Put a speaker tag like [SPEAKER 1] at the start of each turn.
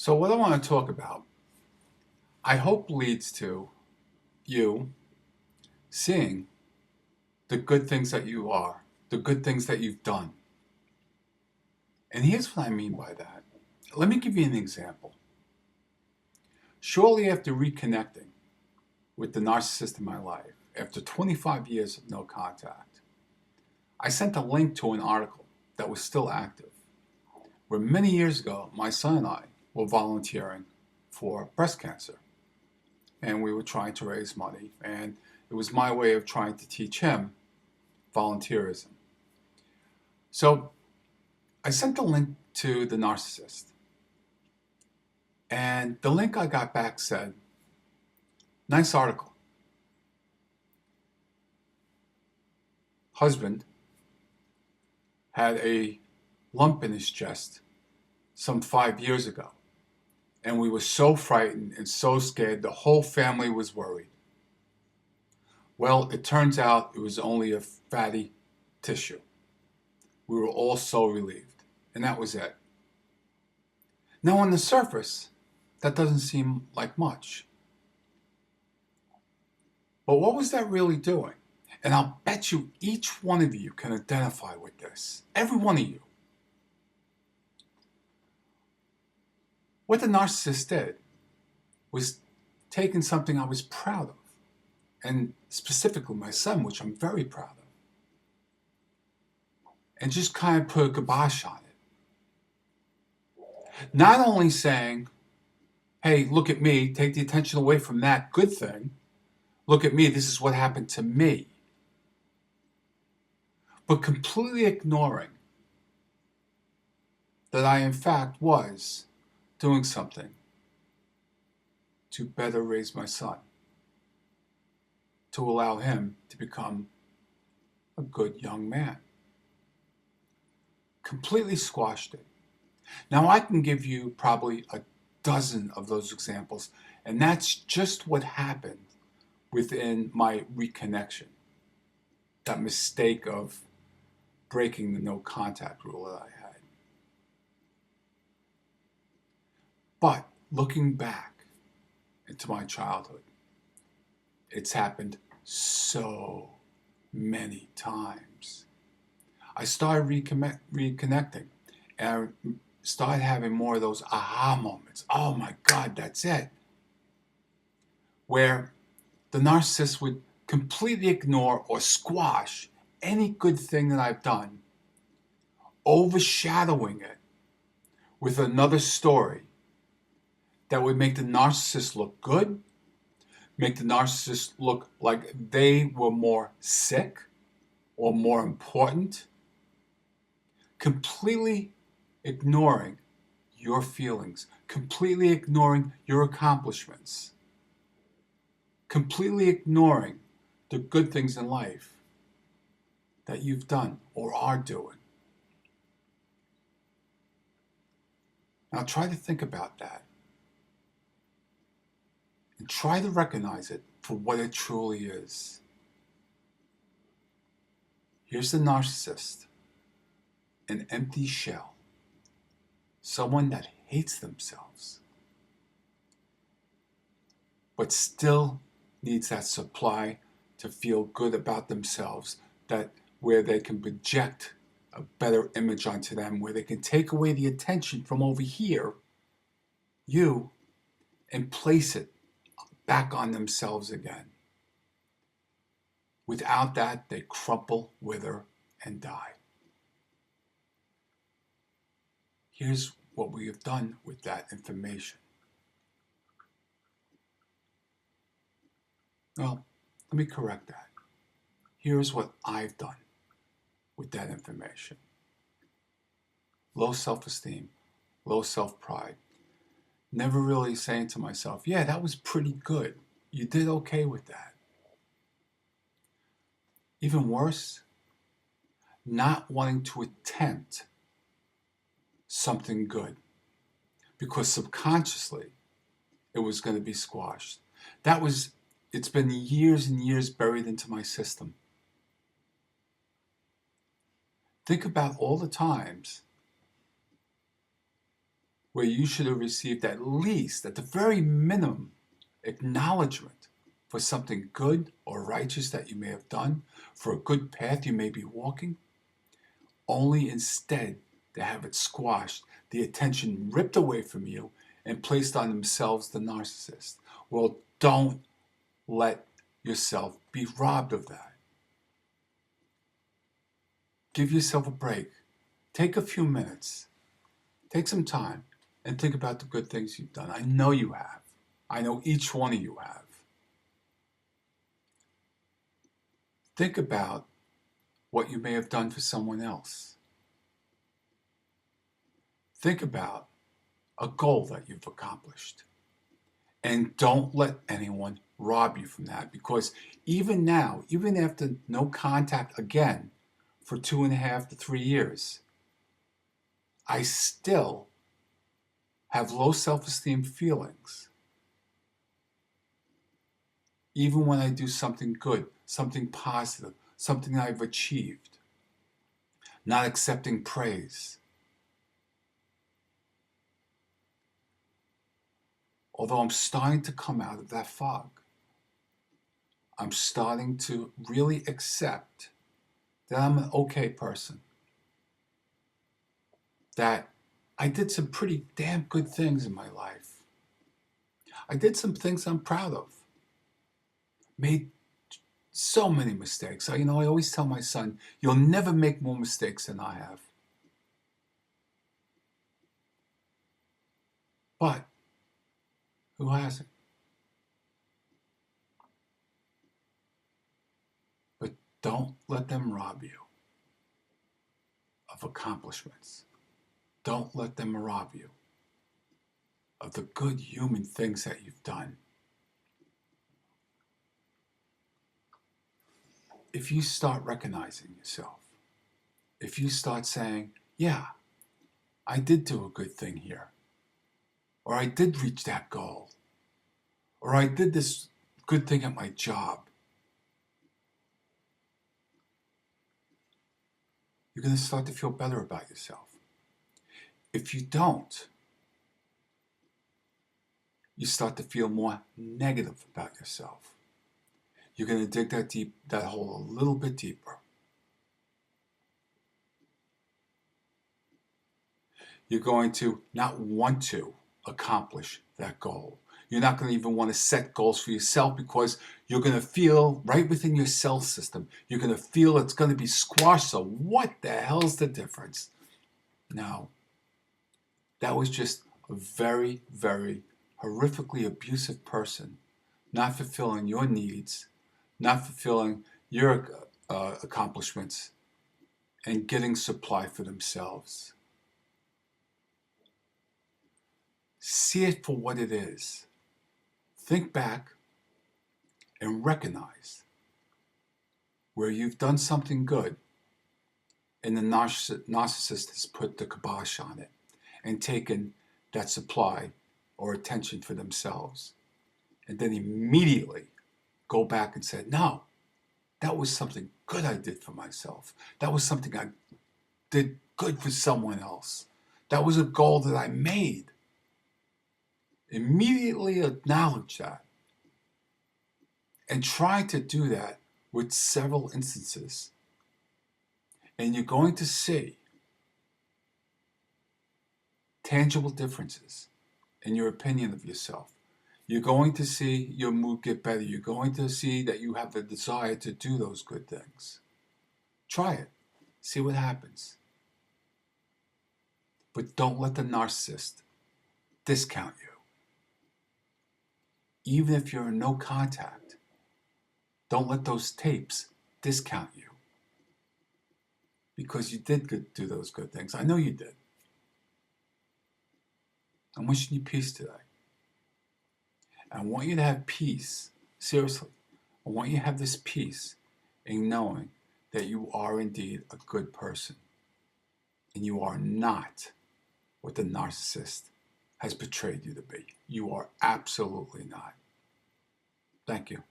[SPEAKER 1] So what I want to talk about, I hope leads to you seeing the good things that you are, the good things that you've done. And here's what I mean by that. Let me give you an example. Shortly after reconnecting with the narcissist in my life, after 25 years of no contact, I sent a link to an article that was still active, where many years ago, my son and I were volunteering for breast cancer. And we were trying to raise money, and it was my way of trying to teach him volunteerism. So I sent the link to the narcissist, and the link I got back said, "Nice article. Husband had a lump in his chest some 5 years ago, and we were so frightened and so scared, the whole family was worried. Well, it turns out it was only a fatty tissue. We were all so relieved, and that was it." Now, on the surface, that doesn't seem like much. But what was that really doing? And I'll bet you each one of you can identify with this. Every one of you. What the narcissist did was taking something I was proud of, and specifically my son, which I'm very proud of, and just kind of put a kibosh on it. Not only saying, "Hey, look at me, take the attention away from that good thing. Look at me, this is what happened to me." But completely ignoring that I, in fact, was doing something to better raise my son, to allow him to become a good young man. Completely squashed it. Now, I can give you probably a dozen of those examples, and that's just what happened within my reconnection. That mistake of breaking the no contact rule that I had. But looking back into my childhood, it's happened so many times. I started reconnecting, and I started having more of those aha moments. Oh my God, that's it. Where the narcissist would completely ignore or squash any good thing that I've done, overshadowing it with another story that would make the narcissist look good, make the narcissist look like they were more sick or more important, completely ignoring your feelings, completely ignoring your accomplishments, completely ignoring the good things in life that you've done or are doing. Now try to think about that. And try to recognize it for what it truly is. Here's the narcissist, an empty shell, someone that hates themselves, but still needs that supply to feel good about themselves, that where they can project a better image onto them, where they can take away the attention from over here, you, and place it back on themselves again. Without that, they crumple, wither, and die. Here's what we have done with that information. Well, let me correct that. Here's what I've done with that information. Low self-esteem, low self-pride. Never really saying to myself, yeah, that was pretty good. You did okay with that. Even worse, not wanting to attempt something good because subconsciously it was going to be squashed. It's been years and years buried into my system. Think about all the times where you should have received at least, at the very minimum, acknowledgement for something good or righteous that you may have done, for a good path you may be walking, only instead to have it squashed, the attention ripped away from you and placed on themselves, the narcissist. Well, don't let yourself be robbed of that. Give yourself a break. Take a few minutes. Take some time and think about the good things you've done. I know you have. I know each one of you have. Think about what you may have done for someone else. Think about a goal that you've accomplished. And don't let anyone rob you from that, because even now, even after no contact again for 2.5 to 3 years, I still have low self-esteem feelings. Even when I do something good, something positive, something I've achieved, not accepting praise. Although I'm starting to come out of that fog, I'm starting to really accept that I'm an okay person, that I did some pretty damn good things in my life. I did some things I'm proud of. Made so many mistakes. I always tell my son, you'll never make more mistakes than I have. But who hasn't? But don't let them rob you of accomplishments. Don't let them rob you of the good human things that you've done. If you start recognizing yourself, if you start saying, yeah, I did do a good thing here, or I did reach that goal, or I did this good thing at my job, you're going to start to feel better about yourself. If you don't, you start to feel more negative about yourself. You're going to dig that hole a little bit deeper. You're going to not want to accomplish that goal. You're not going to even want to set goals for yourself, because you're going to feel right within your cell system, you're going to feel it's going to be squashed. So what the hell's the difference? No. That was just a very, very horrifically abusive person, not fulfilling your needs, not fulfilling your accomplishments, and getting supply for themselves. See it for what it is. Think back and recognize where you've done something good and the narcissist has put the kibosh on it and taken that supply or attention for themselves. And then immediately go back and say, no, that was something good I did for myself. That was something I did good for someone else. That was a goal that I made. Immediately acknowledge that. And try to do that with several instances. And you're going to see tangible differences in your opinion of yourself. You're going to see your mood get better. You're going to see that you have the desire to do those good things. Try it. See what happens. But don't let the narcissist discount you. Even if you're in no contact, don't let those tapes discount you. Because you did do those good things. I know you did. I'm wishing you peace today. And I want you to have peace. Seriously. I want you to have this peace in knowing that you are indeed a good person. And you are not what the narcissist has portrayed you to be. You are absolutely not. Thank you.